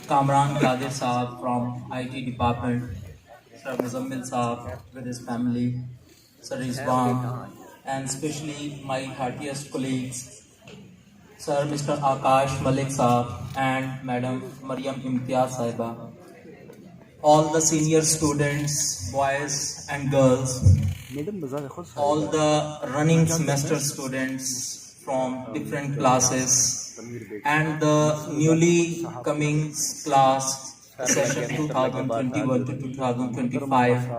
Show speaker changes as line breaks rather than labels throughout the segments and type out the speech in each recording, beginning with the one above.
Kamran Kadir Saab from IT department, Sir Muzammil Saab with his family, Sir Rizwan, and especially my heartiest colleagues, Sir Mr. Akash Malik Saab and Madam Maryam Imtiaz Saiba, all the senior students, boys and girls, all the running semester students from different classes, and the newly coming class session 2021 to 2025.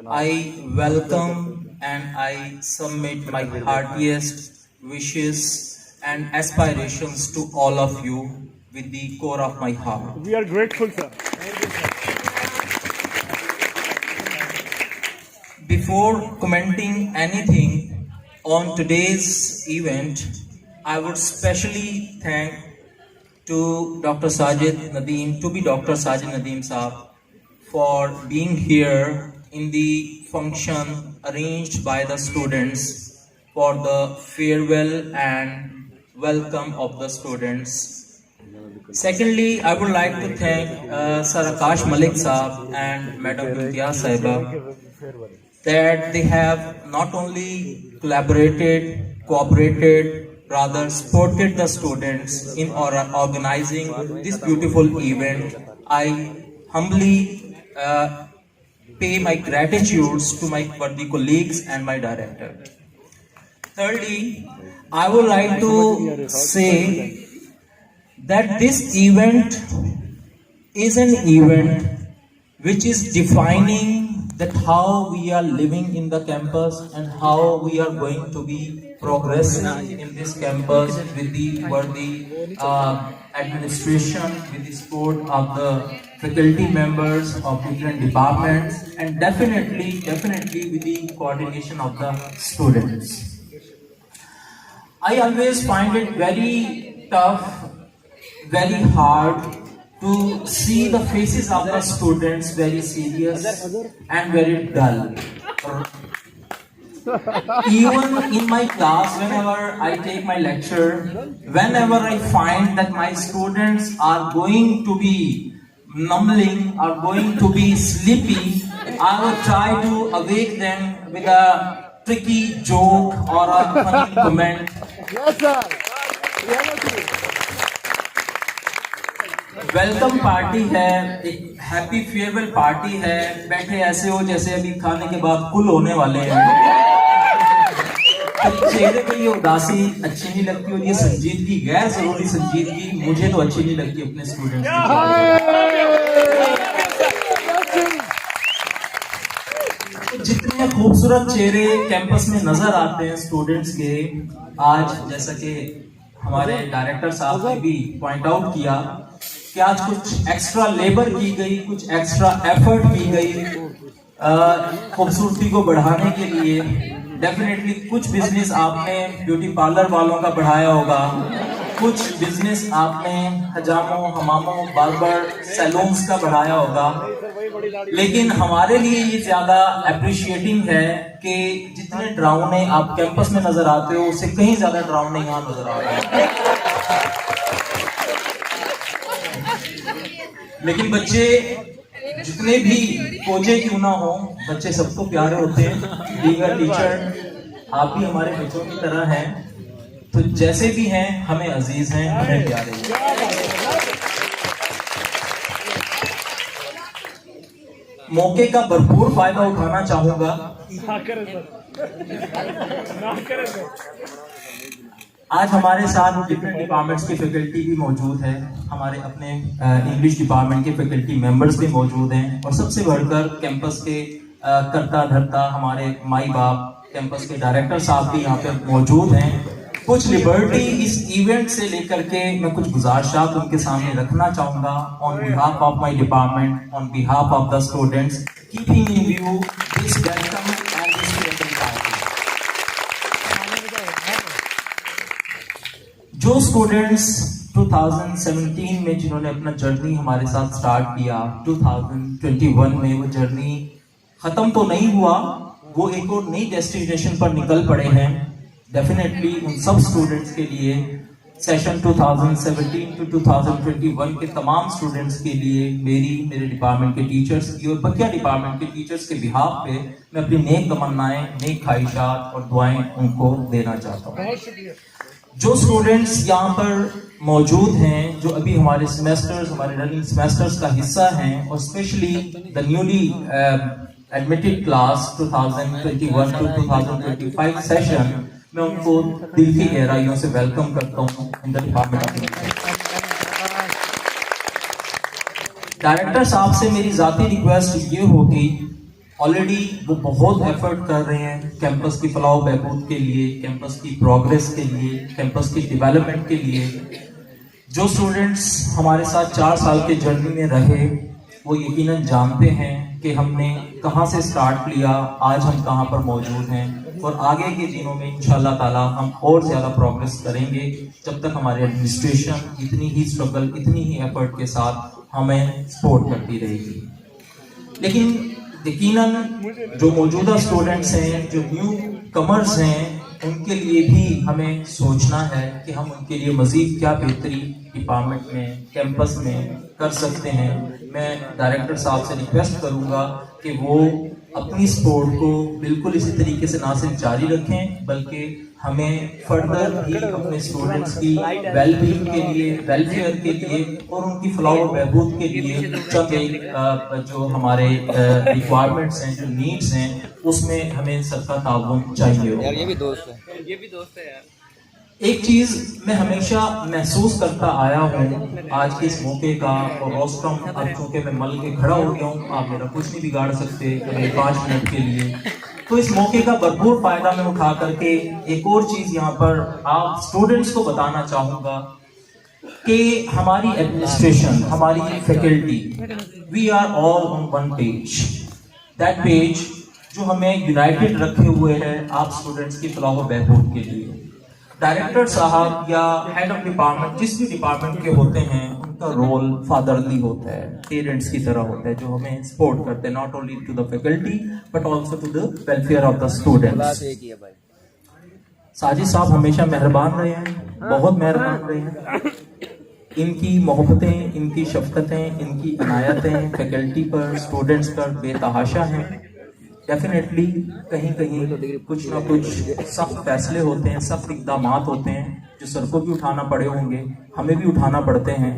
I welcome and I submit my heartiest wishes and aspirations to all of you with the core of my heart.
We are grateful, sir.
Before commenting anything on today's event, I would specially thank to Dr. Sajid Nadeem, to be Dr. Sajid Nadeem Saab, for being here in the function arranged by the students for the farewell and welcome of the students. Secondly, I would like to thank Sir Akash Malik Saab and Madam Imtiaz Saiba that they have not only collaborated, cooperated, rather supported the students in organizing this beautiful event. I humbly pay my gratitudes to my worthy colleagues and my director. Thirdly, I would like to say that this event is an event which is defining that how we are living in the campus and how we are going to be progressing in this campus with the worthy administration, with the support of the faculty members of different departments, and definitely with the coordination of the students. I always find it very tough, very hard to see the faces of the students very serious and very dull. Even in my class, whenever I take my lecture, whenever I find that my students are going to be mumbling, are going to be sleepy, I will try to awake them with a tricky joke or a funny comment.
Yes, sir.
Welcome party है, एक happy farewell party है, बैठे ऐसे हो जैसे अभी खाने के बाद कुल होने वाले हैं। चेहरे पे ये उदासी अच्छी नहीं लगती, और ये संजीदगी, गैर जरूरी संजीदगी मुझे तो अच्छी नहीं लगती अपने स्टूडेंट्स की। जितने खूबसूरत चेहरे कैंपस में नजर आते हैं स्टूडेंट्स के, आज जैसा कि हमारे डायरेक्टर साहब ने भी पॉइंट आउट किया कि आज कुछ एक्स्ट्रा लेबर की गई, कुछ एक्स्ट्रा एफर्ट की गई खूबसूरती को बढ़ाने के लिए। डेफिनेटली कुछ बिजनेस आपने ब्यूटी पार्लर वालों का बढ़ाया होगा, कुछ बिजनेस आपने हजामों, हमामों, बार्बर, सैलून्स का बढ़ाया होगा, लेकिन हमारे लिए ये ज्यादा अप्रिशिएटिंग है कि जितने ड्राउने आप कैंपस में नजर आते हो उससे कहीं ज्यादा ड्राउने यहाँ नजर आ रहे हैं। लेकिन बच्चे जितने भी कोचे क्यों ना हो, बच्चे सबको प्यारे होते हैं। बीइंग अ टीचर आप भी हमारे बच्चों की तरह हैं, तो जैसे भी हैं हमें अजीज हैं, हमें प्यारे हैं। मौके का भरपूर फायदा उठाना चाहूंगा। आज हमारे साथ डिफरेंट डिपार्टमेंट्स की फैकल्टी भी मौजूद है, हमारे अपने इंग्लिश डिपार्टमेंट के फैकल्टी मेंबर्स भी मौजूद हैं, और सबसे बढ़कर कैंपस के करता धरता हमारे माई बाप कैंपस के डायरेक्टर साहब भी यहाँ पे मौजूद हैं। कुछ लिबर्टी इस इवेंट से लेकर के मैं कुछ गुजारिशात उनके सामने रखना चाहूंगा। On behalf of my department, on behalf of the students, keeping in view this welcome and this जो स्टूडेंट्स 2017 में जिन्होंने अपना जर्नी हमारे साथ स्टार्ट किया, 2021 में वो जर्नी खत्म तो नहीं हुआ, वो एक और नई डेस्टिनेशन पर निकल पड़े हैं। डेफिनेटली उन सब स्टूडेंट्स के लिए सेशन 2017 to 2021 के तमाम स्टूडेंट्स के लिए मेरे डिपार्टमेंट के टीचर्स की और बकिया डिपार्टमेंट के टीचर्स के बिहाफ पे मैं अपनी नेक तमन्नाएं, नेक ख्वाहिशात और दुआएं उनको देना चाहता हूँ। जो स्टूडेंट्स यहाँ पर मौजूद हैं, जो अभी हमारे रनिंग सेमेस्टर्स का हिस्सा हैं, और specially the newly admitted class 2021 to 2025 session, मैं उनको दिल की गहराइयों से वेलकम करता हूँ इन द डिपार्टमेंट। डायरेक्टर साहब से मेरी जाती रिक्वेस्ट ये होगी, ऑलरेडी वो बहुत एफर्ट कर रहे हैं कैंपस की फलाह बहबूद के लिए, कैंपस की प्रोग्रेस के लिए, कैंपस की डेवलपमेंट के लिए। जो स्टूडेंट्स हमारे साथ 4 साल के जर्नी में रहे वो यकीनन जानते हैं कि हमने कहां से स्टार्ट किया, आज हम कहां पर मौजूद हैं, और आगे के दिनों में इंशाल्लाह ताला हम और ज़्यादा प्रोग्रेस करेंगे जब तक हमारी एडमिनिस्ट्रेशन इतनी ही स्ट्रगल, इतनी ही एफर्ट के साथ हमें सपोर्ट करती रहेगी। लेकिन यकीनन जो मौजूदा स्टूडेंट्स हैं, जो न्यू कमर्स हैं, उनके लिए भी हमें सोचना है कि हम उनके लिए मज़ीद क्या बेहतरी डिपार्टमेंट में, कैंपस में कर सकते हैं। मैं डायरेक्टर साहब से रिक्वेस्ट करूंगा कि वो अपनी सपोर्ट को बिल्कुल इसी तरीके से ना सिर्फ जारी रखें, बल्कि हमें फर्दर भी अपने स्टूडेंट्स की वेलबींग के लिए, वेलफेयर के लिए और उनकी फलाह व बहबूद के लिए चंद एक जो हमारे रिक्वायरमेंट्स हैं, जो नीड्स हैं, उसमें हमें सबका ताउन चाहिए।
यार ये भी दोस्त है यार।
एक चीज मैं हमेशा महसूस करता आया हूँ आज के इस मौके का, और रोस्टम अब चूंकि मैं मल के खड़ा हो गया हूँ, आप मेरा कुछ नहीं बिगाड़ सकते मेरे 5 मिनट के लिए, तो इस मौके का भरपूर फायदा मैं उठा करके एक और चीज यहाँ पर आप स्टूडेंट्स को बताना चाहूंगा कि हमारी एडमिनिस्ट्रेशन, हमारी faculty, we are all on one page. That page जो हमें यूनाइटेड रखे हुए है आप स्टूडेंट्स की फलाह व बहबूद के लिए। डायरेक्टर साहब या हेड ऑफ डिपार्टमेंट जिस भी डिपार्टमेंट के होते हैं, उनका रोल फादरली होता है, पेरेंट्स की तरह होता है, जो हमें सपोर्ट करते हैं, not only to the faculty but also to the welfare of the students. Sajid साहब हमेशा मेहरबान रहे हैं, बहुत मेहरबान रहे हैं। इनकी मोहब्बतें, इनकी शफकतें, इनकी इनायतें फैकल्टी पर, स्टूडेंट्स पर बेतहाशा हैं। डेफिनेटली कहीं कहीं कुछ ना कुछ सख्त फैसले होते हैं, सख्त इक़दामात होते हैं जो सर को भी उठाना पड़े होंगे, हमें भी उठाना पड़ते हैं,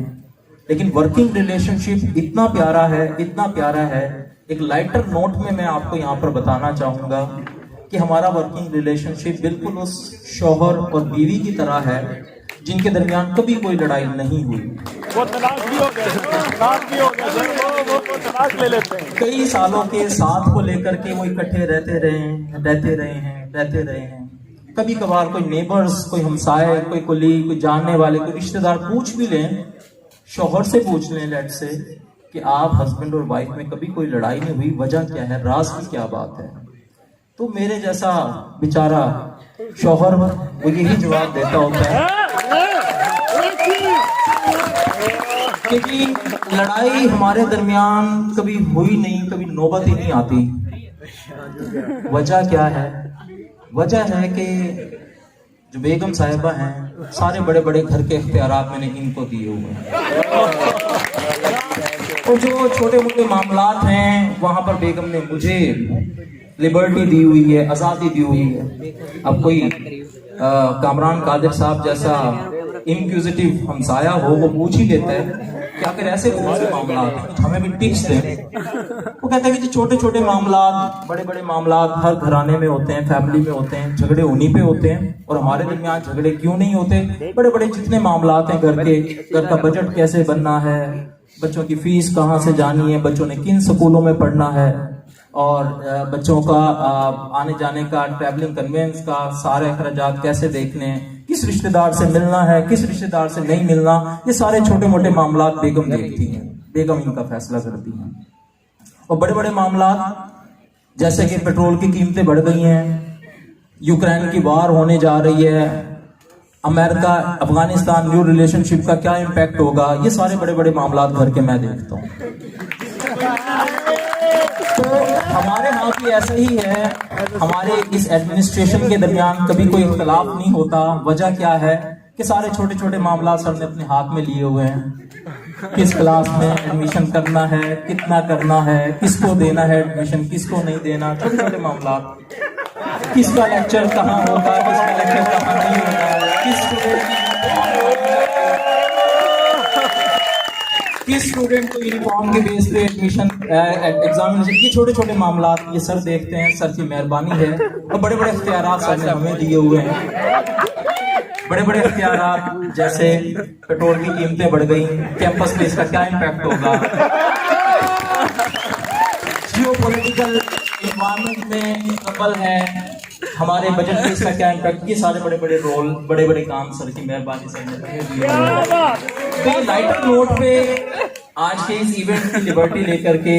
लेकिन वर्किंग रिलेशनशिप इतना प्यारा है, इतना प्यारा है। एक लाइटर नोट में मैं आपको यहाँ पर बताना चाहूँगा कि हमारा वर्किंग रिलेशनशिप बिल्कुल उस शौहर और बीवी की तरह है जिनके दरमियान कभी कोई लड़ाई नहीं हुई।
वो तलाक भी हो गए, वो तलाक ले लेते हैं।
कई सालों के साथ को लेकर के वो इकट्ठे रहते रहे हैं। कभी कभार कोई नेबर्स, कोई हमसाए, कोई कुली, कोई जानने वाले, कोई रिश्तेदार पूछ भी लें, शौहर से पूछ लें लेट से कि आप हस्बैंड और वाइफ में कभी कोई लड़ाई नहीं हुई, वजह क्या है, राज की क्या बात है, तो मेरे जैसा बेचारा शौहर वो यही जवाब देता होता है कि लड़ाई हमारे दरमियान कभी हुई नहीं, कभी नौबत ही नहीं आती। वजह क्या है? वजह है कि जो बेगम साहिबा हैं, सारे बड़े बड़े घर के इख्तियारात मैंने इनको दिए हुए हैं, और जो छोटे मोटे मामलात हैं वहां पर बेगम ने मुझे लिबर्टी दी हुई है, आज़ादी दी हुई है। अब कोई कामरान कादिर साहब जैसा इनक्यूजिटिव हमसाया हो, वो पूछ ही लेता है कि आखिर ऐसे कौन से मामलात, हमें भी टिप्स दें। वो कहता है कि छोटे छोटे मामलात, बड़े बड़े मामलात हर घराने में होते हैं, फैमिली में होते हैं, झगड़े उन्हीं पे होते हैं, और हमारे दरमियान झगड़े क्यों नहीं होते? बड़े बड़े जितने मामलात हैं घर के, घर का बजट कैसे बनना है, बच्चों की फीस कहाँ से जानी है, बच्चों ने किन स्कूलों में पढ़ना है, और बच्चों का आने जाने का, ट्रैवलिंग कन्वेंस का सारे अखराजात कैसे देखने हैं, किस रिश्तेदार से मिलना है, किस रिश्तेदार से नहीं मिलना, ये सारे छोटे मोटे मामलात बेगम देखती हैं, बेगम इनका फैसला करती हैं। और बड़े बड़े मामलात जैसे कि पेट्रोल की कीमतें बढ़ गई हैं, यूक्रेन की वार होने जा रही है, अमेरिका अफगानिस्तान न्यू रिलेशनशिप का क्या इम्पैक्ट होगा, ये सारे बड़े बड़े मामलात घर के मैं देखता हूँ। तो हमारे यहाँ भी ऐसा ही है, हमारे इस एडमिनिस्ट्रेशन के दरमियान कभी कोई इख्तलाफ नहीं होता। वजह क्या है कि सारे छोटे छोटे मामला सर ने अपने हाथ में लिए हुए हैं। किस क्लास में एडमिशन करना है, कितना करना है, किसको देना है एडमिशन, किसको नहीं देना, छोटे छोटे मामला, किसका लेक्चर कहाँ होगा, किसका लेक्चर कहाँ नहीं होगा, किस स्टूडेंट को यूनिफॉर्म के बेस पे एडमिशन एग्जामिनेशन, ये छोटे छोटे मामला ये सर देखते हैं। सर की मेहरबानी है और बड़े बड़े इख्तियारात सर ने हमें दिए हुए हैं। बड़े बड़े इख्तियारात जैसे पेट्रोल की कीमतें बढ़ गई, कैंपस पे इसका क्या इम्पैक्ट होगा, जियोपॉलिटिकल एनवायरनमेंट में ट्रबल है, हमारे बजट पे इसका क्या इम्पैक्ट, ये सारे बड़े बड़े रोल, बड़े बड़े काम सर की मेहरबानी से तो लाइटर नोट पे आज के इस इवेंट की लिबर्टी लेकर के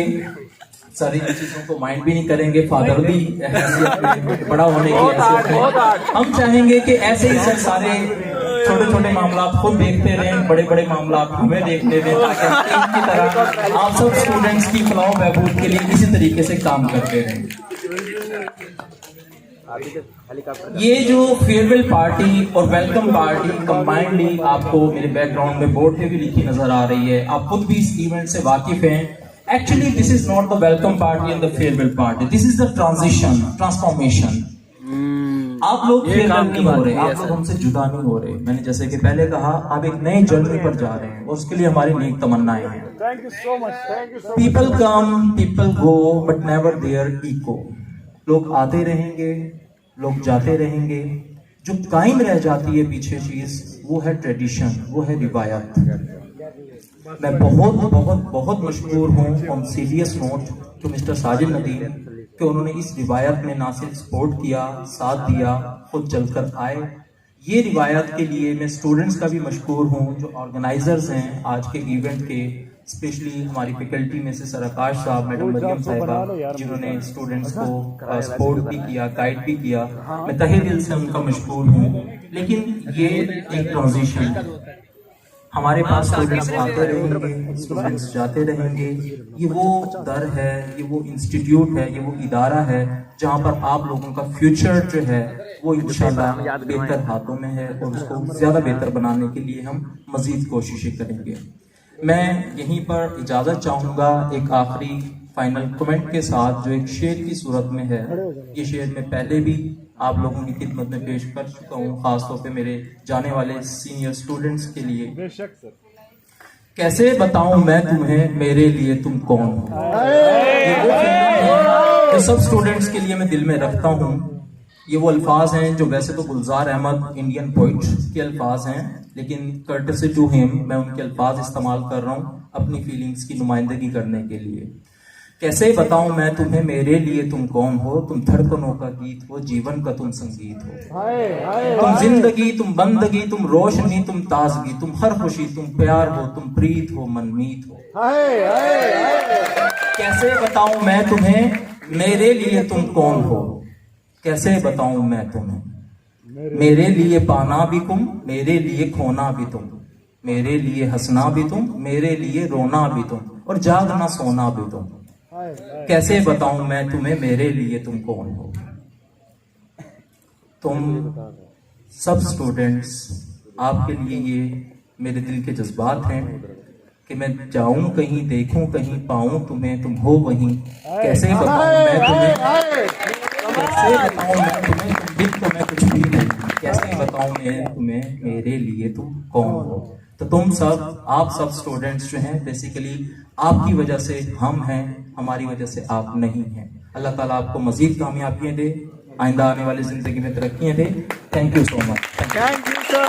सारी चीजों को माइंड भी नहीं करेंगे, फादर भी बड़ा होने की हैसियत में हम चाहेंगे कि ऐसे ही सर सारे छोटे छोटे मामला खुद देखते रहें, बड़े बड़े मामला हमें देखते रहें, ताकि हम की तरह आप सब स्टूडेंट्स की फलाह बहबूद के लिए इसी तरीके से काम करते रहें। ये जो फेयरवेल पार्टी और वेलकम पार्टी कंबाइंडली आपको मेरे बैकग्राउंड में बोर्ड पे भी लिखी नजर आ रही है, आप खुद भी इस इवेंट से वाकिफ हैं। Actually this is not the welcome party and the farewell party, this is the transition, transformation. आप लोग फेयरवेल नहीं हो रहे, आप लोग हमसे जुदा नहीं हो रहे। मैंने जैसे कि पहले कहा, आप एक नए जर्नी पर जा रहे हैं और उसके लिए हमारी नेक तमन्नाएं हैं।
Thank you so much, thank you so much.
People come people go but never their echo. लोग आते रहेंगे, लोग जाते रहेंगे, जो कायम रह जाती है पीछे चीज वो है ट्रेडिशन, वो है रिवायत। मैं बहुत बहुत बहुत मशहूर हूँ on serious note to mister Sajid Nadeem कि उन्होंने इस रिवायत में ना सिर्फ सपोर्ट किया, साथ दिया, खुद चलकर आए। ये रिवायत के लिए मैं स्टूडेंट्स का भी मशहूर हूँ जो ऑर्गेनाइजर्स हैं आज के इवेंट के, स्पेशली हमारी फैकल्टी में से सर आकाश साहब, मैडम मरियम साहिबा, जिन्होंने स्टूडेंट्स को सपोर्ट भी किया, गाइड भी किया। मैं तहे दिल से उनका मशहूर हूँ। लेकिन ये एक ट्रांजिशन, हमारे पास स्टूडेंट्स आते रहेंगे, स्टूडेंट्स जाते रहेंगे। ये वो दर है, ये वो इंस्टीट्यूट है, ये वो इदारा है जहाँ पर आप लोगों का फ्यूचर जो है वो इंशाल्लाह बेहतर हाथों में है और उसको ज्यादा बेहतर बनाने के लिए हम मजीद कोशिशें करेंगे। मैं यहीं पर इजाजत चाहूंगा एक आखिरी फाइनल कमेंट के साथ जो एक शेर की सूरत में है। ये शेर मैं पहले भी आप लोगों की खिदमत में पेश कर चुका हूँ, खासतौर पे मेरे जाने वाले सीनियर स्टूडेंट्स के लिए।
बेशक सर।
कैसे बताऊं मैं तुम्हें मेरे लिए तुम कौन हो। ये वो फीलिंग है जो सब स्टूडेंट्स के लिए मैं दिल में रखता हूँ। ये वो अल्फाज हैं जो वैसे तो गुलजार अहमद इंडियन पोइट के अल्फाज हैं, लेकिन कर्टसी टू हिम मैं उनके अल्फाज इस्तेमाल कर रहा हूँ अपनी फीलिंग्स की नुमाइंदगी करने के लिए। कैसे बताऊं मैं तुम्हें मेरे लिए तुम कौन हो, तुम धड़कनों का गीत हो, जीवन का तुम संगीत हो। तुम जिंदगी, तुम बंदगी, तुम रोशनी, तुम ताजगी, तुम हर खुशी, तुम प्यार हो, तुम प्रीत हो, मनमीत हो। कैसे बताऊं मैं तुम्हें मेरे लिए तुम कौन हो, कैसे बताऊं मैं तुम्हें मेरे लिए पाना भी तुम, मेरे लिए खोना भी तुम, मेरे लिए हंसना भी तुम, मेरे लिए रोना भी तुम, और जागना सोना भी तुम। कैसे बताऊं मैं तुम्हें मेरे लिए तुम कौन हो। तुम सब स्टूडेंट्स, आपके लिए ये मेरे दिल के जज्बात हैं कि मैं जाऊं कहीं, देखूं कहीं, पाऊं तुम्हें, तुम हो वहीं। कैसे बताऊं मैं तुम्हें, कैसे बताऊं मैं तुम्हें, तुम दिल तो मैं कुछ भी नहीं, कैसे बताऊं मैं तुम्हें मेरे लिए तुम कौन हो। तो तुम सब, आप सब स्टूडेंट्स जो हैं, बेसिकली आपकी वजह से हम हैं, हमारी वजह से आप नहीं हैं। अल्लाह ताला आपको मजीद कामयाबियां दे, आइंदा आने वाली जिंदगी में तरक्कियां दे। Thank you so much.
Thank you sir.